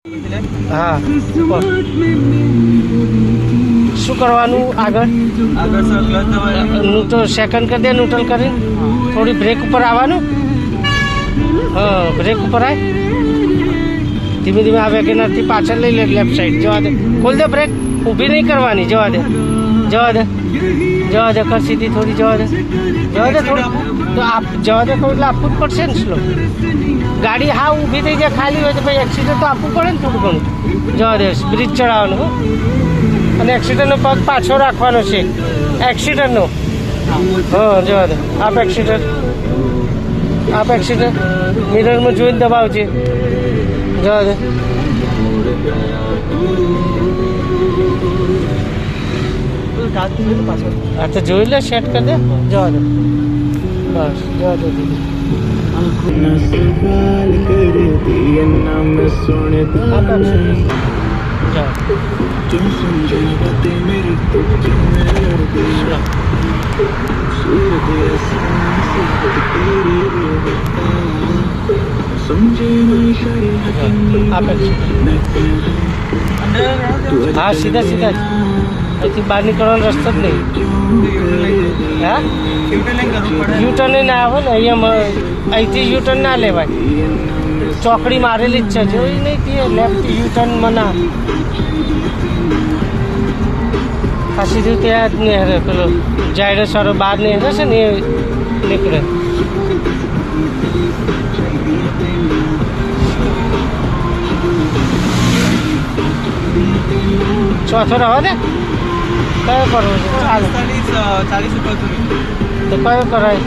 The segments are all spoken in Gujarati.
હા શું કરવાનું આગળ તો સેકન્ડ કરી દે ન્યુટ્રલ કરીને થોડી બ્રેક ઉપર આવવાનું હા બ્રેક ઉપર આય ધીમે ધીમે આ વેગેનરથી પાછળ લઈ લે લેફ્ટ સાઈડ જવા દે ખોલ દે બ્રેક ઊભી નહીં કરવાની જવા દે કર સીધી થોડી જવા દે થોડી તો જવા દે તો એટલે આપવું જ પડશે ને સ્લો ગાડી હા ઊભી થઈ જાય ખાલી હોય તો ભાઈ એક્સિડન્ટ તો આપવું પડે ને થોડું ઘણું જવા દે બ્રિજ ચડાવવાનું અને એક્સિડન્ટનો પગ પાછો રાખવાનો છે એક્સિડન્ટનો હા જવા દે આપ એક્સિડન્ટ મિરરમાં જોઈને દબાવજે જવા દે હા તો જોઈ લે સેટ કરી દે જવા દે બસ જવા દે હા સીધા સીધા જ અહીંથી બહાર નીકળવાનો રસ્તો જ નહીં હા યુટર્ન ના આવે ને અહીંયા અહીંથી યુટર્ન ના લેવાય ચોકડી મારેલી જ છે જોઈ નહીં તે લેફ્ટ યુટર્ન મના આ સીધું ત્યાં જ નહીં પેલો જાયરસ વાળો બહાર નહીં હશે ને એ નીકળે ચોથો રવા દે કયો કરવો છે ચાલો 40 ઉપર તો કયો કરાય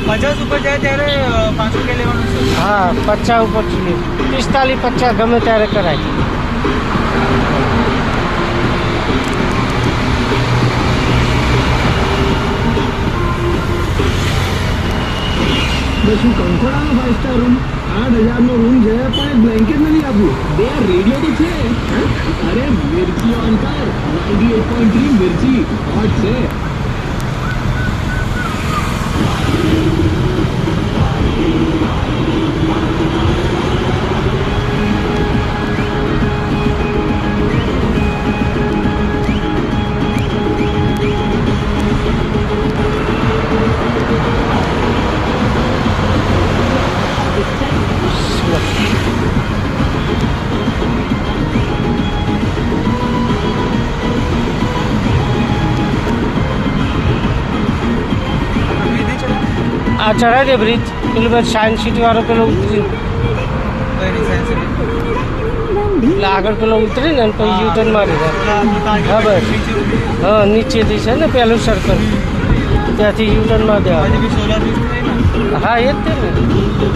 50 ઉપર જાય ત્યારે 500 કે લેવાનું છે હા 50 ઉપર જોઈએ 45 50 ગમે ત્યારે કરાય શું કંકોડાનો 5 સ્ટાર રૂમ 8,000 નો રૂમ છે પણ એક બ્લેન્કેટ નથી આપ્યું બે રેડિયો તો છે અરે મિર્ચી ઓન કર 98.3 મિર્ચી હોટ છે આ ચડાવી દે બ્રિજ પેલું બધું સાયન્સ સિટી વાળો પેલો ઉતરી એટલે આગળ પેલો ઉતરી ને પછી યુટર્ન મારી દે હા બસ હા નીચેથી છે ને પહેલું સર્કલ ત્યાંથી યુટર્ન મારી દેવા હા એ જ તે ને